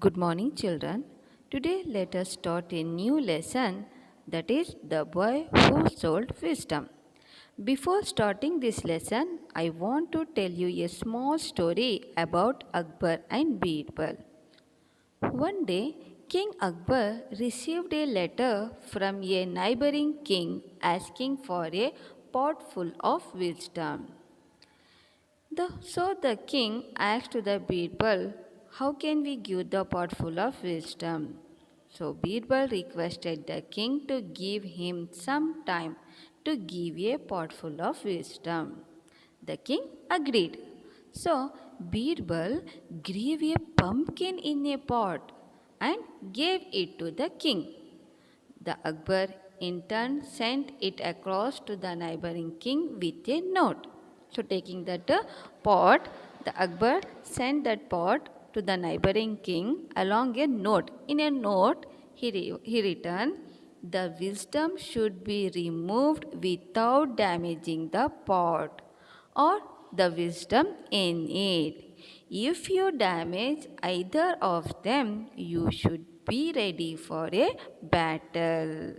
Good morning, children. Today, let us start a new lesson, that is, the boy who sold wisdom. Before starting this lesson, I want to tell you a small story about Akbar and Birbal. One day, King Akbar received a letter from a neighboring king asking for a pot full of wisdom. So the king asked the Birbal, how can we give the pot full of wisdom? So Birbal requested the king to give him some time to give a pot full of wisdom. The king agreed. So Birbal grew a pumpkin in a pot and gave it to the king. The Akbar in turn sent it across to the neighboring king with a note. So taking that pot, the Akbar sent that pot to the neighboring king along a note. In a note, he returned, the wisdom should be removed without damaging the pot or the wisdom in it. If you damage either of them, you should be ready for a battle.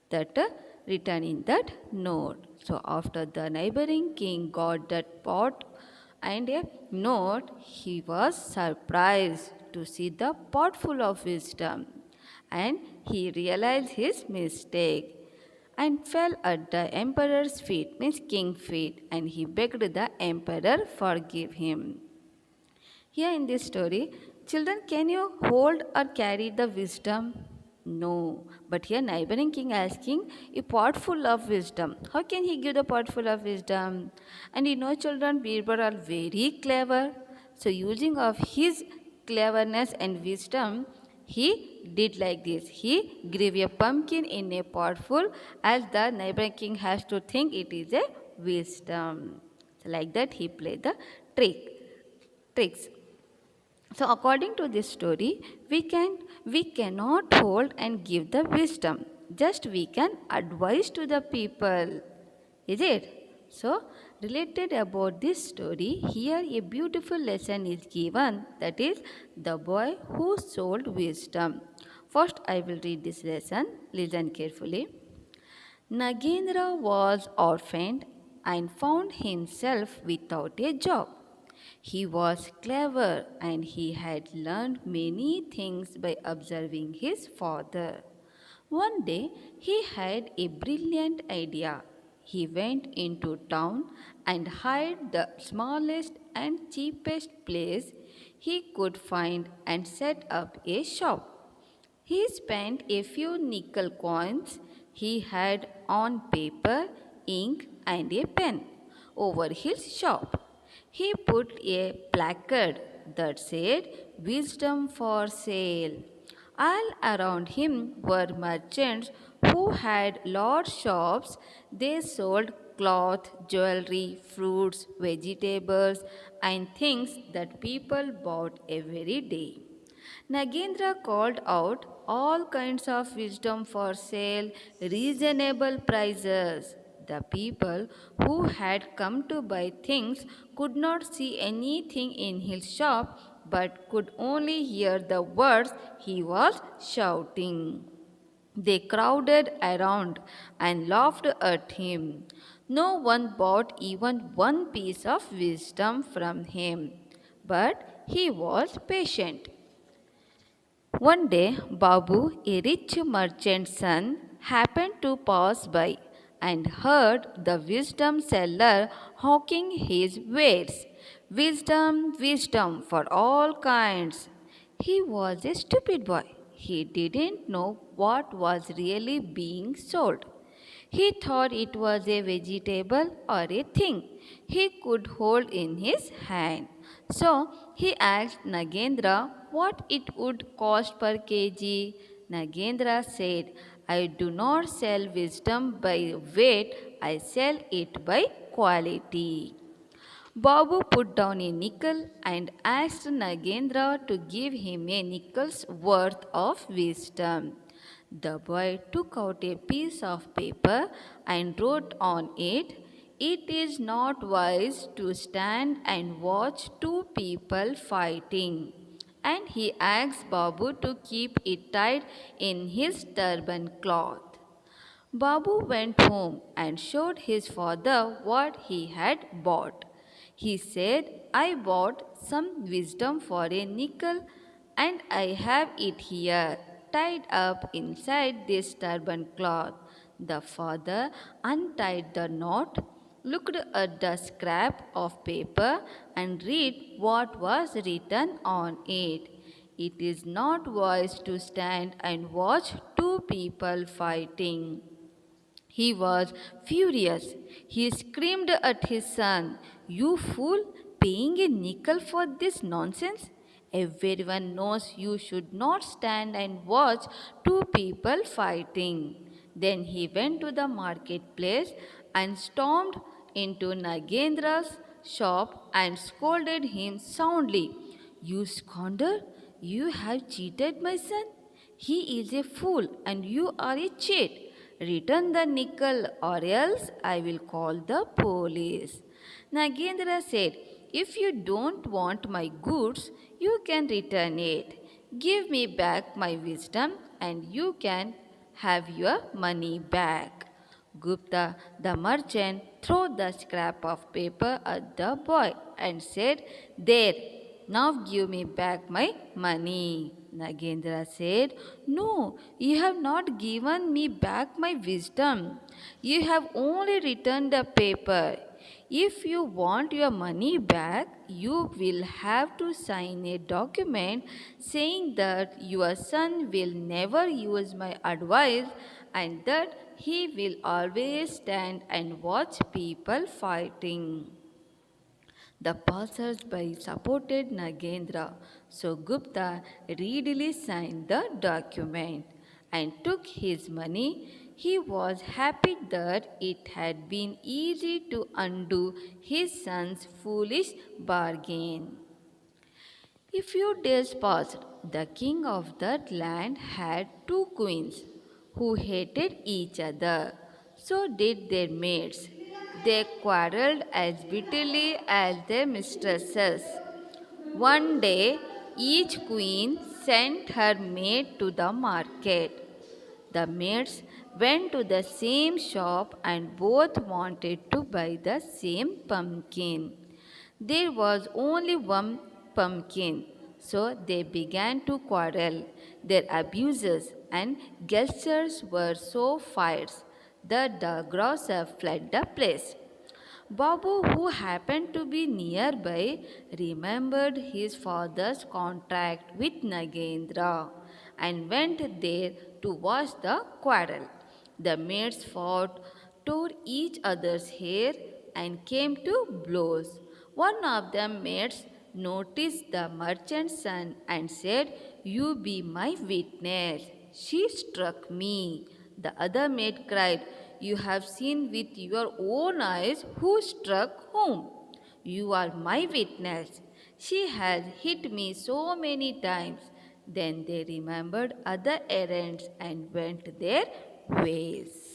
That written in that note. So after the neighboring king got that pot and a note, he was surprised to see the pot full of wisdom, and he realized his mistake and fell at the emperor's feet, means king's feet, and he begged the emperor forgive him. Here in this story, children, can you hold or carry the wisdom? No. But here neighboring king asking a pot full of wisdom. How can he give the pot full of wisdom? And children, Birbal are very clever. So using of his cleverness and wisdom, he did like this. He grew a pumpkin in a pot full, as the neighboring king has to think it is a wisdom. So like that he played the tricks. So according to this story, we cannot hold and give the wisdom. Just we can advise to the people. Is it? So related about this story, here a beautiful lesson is given, that is the boy who sold wisdom. First I will read this lesson. Listen carefully. Nagendra was orphaned and found himself without a job. He was clever and he had learned many things by observing his father. One day he had a brilliant idea. He went into town and hired the smallest and cheapest place he could find and set up a shop. He spent a few nickel coins he had on paper, ink, and a pen over his shop. He put a placard that said, Wisdom for sale. All around him were merchants who had large shops. They sold cloth, jewelry, fruits, vegetables, and things that people bought every day. Nagendra called out all kinds of wisdom for sale, reasonable prices. The people who had come to buy things could not see anything in his shop but could only hear the words he was shouting. They crowded around and laughed at him. No one bought even one piece of wisdom from him, but he was patient. One day, Babu, a rich merchant's son, happened to pass by and heard the wisdom seller hawking his wares. Wisdom, wisdom for all kinds. He was a stupid boy. He didn't know what was really being sold. He thought it was a vegetable or a thing he could hold in his hand. So he asked Nagendra what it would cost per kg. Nagendra said, I do not sell wisdom by weight, I sell it by quality. Babu put down a nickel and asked Nagendra to give him a nickel's worth of wisdom. The boy took out a piece of paper and wrote on it, It is not wise to stand and watch two people fighting. and he asked Babu to keep it tied in his turban cloth. Babu went home and showed his father what he had bought. He said, I bought some wisdom for a nickel and I have it here, tied up inside this turban cloth. The father untied the knot, looked at the scrap of paper, and read what was written on it. It is not wise to stand and watch two people fighting. He was furious. He screamed at his son, You fool, paying a nickel for this nonsense? Everyone knows you should not stand and watch two people fighting. Then he went to the marketplace and stormed into Nagendra's shop and scolded him soundly. You scoundrel, you have cheated my son. He is a fool and you are a cheat. Return the nickel or else I will call the police. Nagendra said, If you don't want my goods, you can return it. Give me back my wisdom and you can have your money back. Gupta, the merchant, threw the scrap of paper at the boy and said, There, now give me back my money. Nagendra said, No, you have not given me back my wisdom. You have only returned the paper. If you want your money back, you will have to sign a document saying that your son will never use my advice and that he will always stand and watch people fighting. The passers-by supported Nagendra, so Gupta readily signed the document and took his money. He was happy that it had been easy to undo his son's foolish bargain. A few days passed. The king of that land had two queens who hated each other. So did their maids. They quarreled as bitterly as their mistresses. One day, each queen sent her maid to the market. The maids went to the same shop and both wanted to buy the same pumpkin. There was only one pumpkin, so they began to quarrel. Their abuses and gestures were so fierce that the grocer fled the place. Babu, who happened to be nearby, remembered his father's contract with Nagendra and went there to watch the quarrel. The maids fought, tore each other's hair, and came to blows. One of the maids noticed the merchant's son and said, You be my witness. She struck me. The other maid cried, You have seen with your own eyes who struck whom. You are my witness. She has hit me so many times. Then they remembered other errands and went their ways.